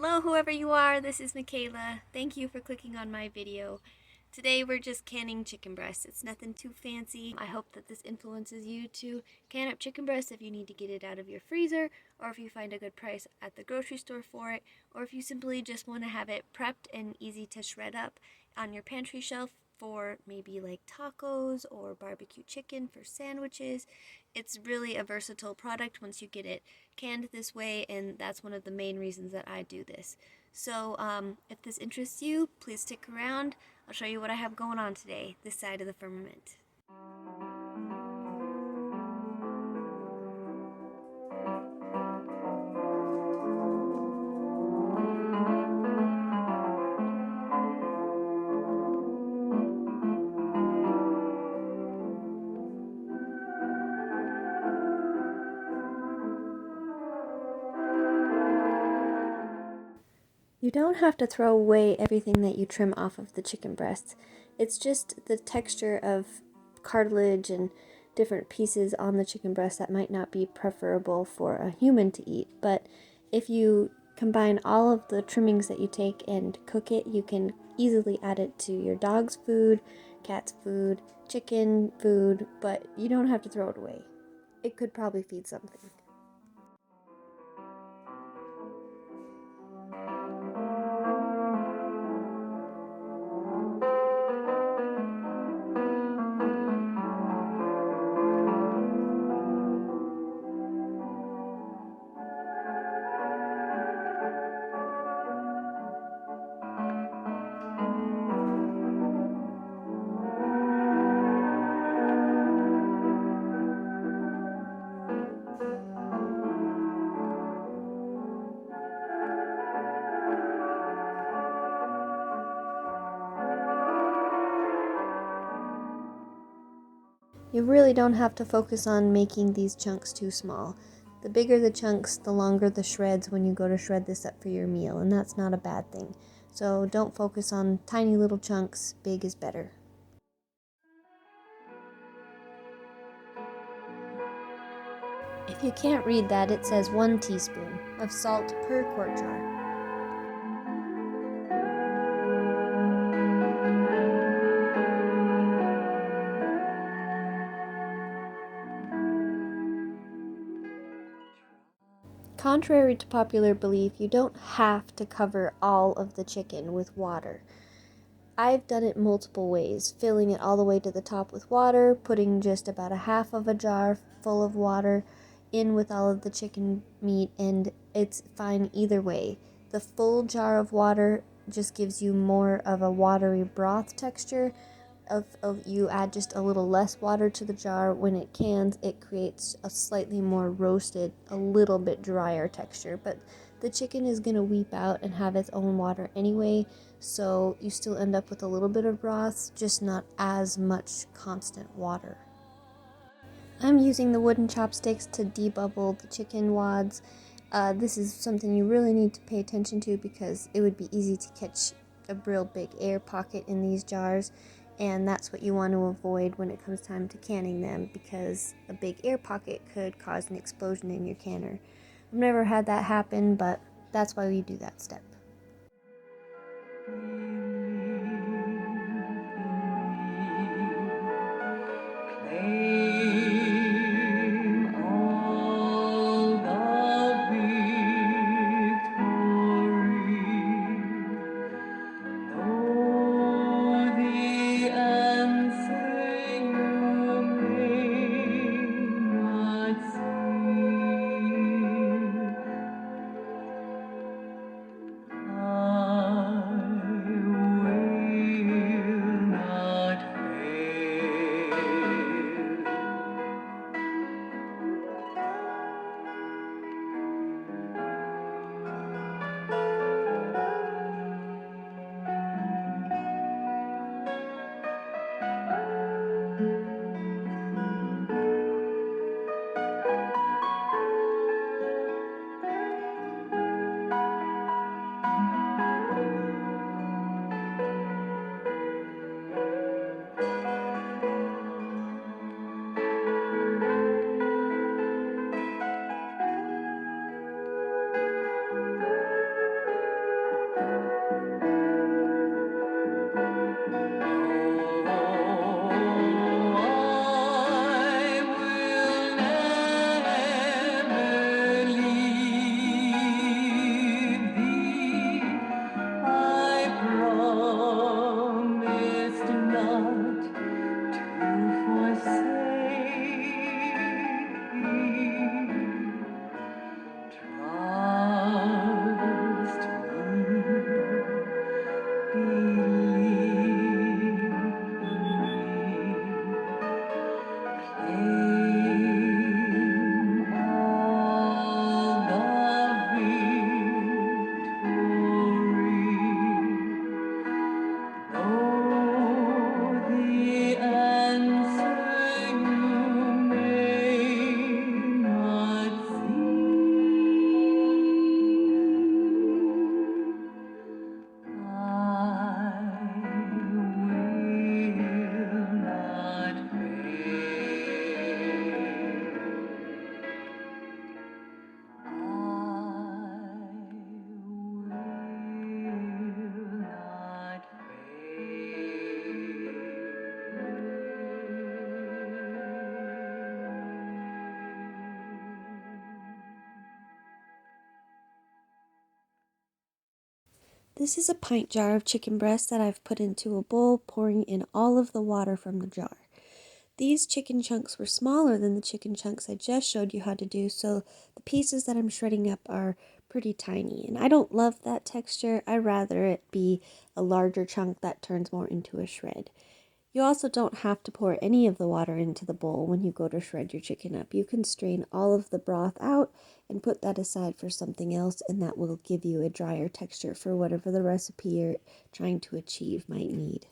Hello, whoever you are, this is Michaela. Thank you for clicking on my video. Today we're just canning chicken breasts. It's nothing too fancy. I hope that this influences you to can up chicken breasts if you need to get it out of your freezer, or if you find a good price at the grocery store for it, or if you simply just want to have it prepped and easy to shred up on your pantry shelf for maybe like tacos or barbecue chicken for sandwiches. It's really a versatile product once you get it canned this way, and that's one of the main reasons that I do this. So if this interests you, please stick around. I'll show you what I have going on today, this side of the firmament. You don't have to throw away everything that you trim off of the chicken breasts. It's just the texture of cartilage and different pieces on the chicken breast that might not be preferable for a human to eat. But if you combine all of the trimmings that you take and cook it, you can easily add it to your dog's food, cat's food, chicken food, but you don't have to throw it away. It could probably feed something. You really don't have to focus on making these chunks too small. The bigger the chunks, the longer the shreds when you go to shred this up for your meal, and that's not a bad thing. So don't focus on tiny little chunks, big is better. If you can't read that, it says 1 teaspoon of salt per quart jar. Contrary to popular belief, you don't have to cover all of the chicken with water. I've done it multiple ways, filling it all the way to the top with water, putting just about a half of a jar full of water in with all of the chicken meat, and it's fine either way. The full jar of water just gives you more of a watery broth texture. Of you add just a little less water to the jar when it cans, it creates a slightly more roasted, a little bit drier texture, but the chicken is going to weep out and have its own water anyway, so you still end up with a little bit of broth, just not as much constant water. I'm using the wooden chopsticks to debubble the chicken wads. This is something you really need to pay attention to because it would be easy to catch a real big air pocket in these jars, and that's what you want to avoid when it comes time to canning them, because a big air pocket could cause an explosion in your canner. I've never had that happen, but that's why we do that step. This is a pint jar of chicken breast that I've put into a bowl, pouring in all of the water from the jar. These chicken chunks were smaller than the chicken chunks I just showed you how to do, so the pieces that I'm shredding up are pretty tiny. And I don't love that texture. I'd rather it be a larger chunk that turns more into a shred. You also don't have to pour any of the water into the bowl when you go to shred your chicken up. You can strain all of the broth out and put that aside for something else, and that will give you a drier texture for whatever the recipe you're trying to achieve might need.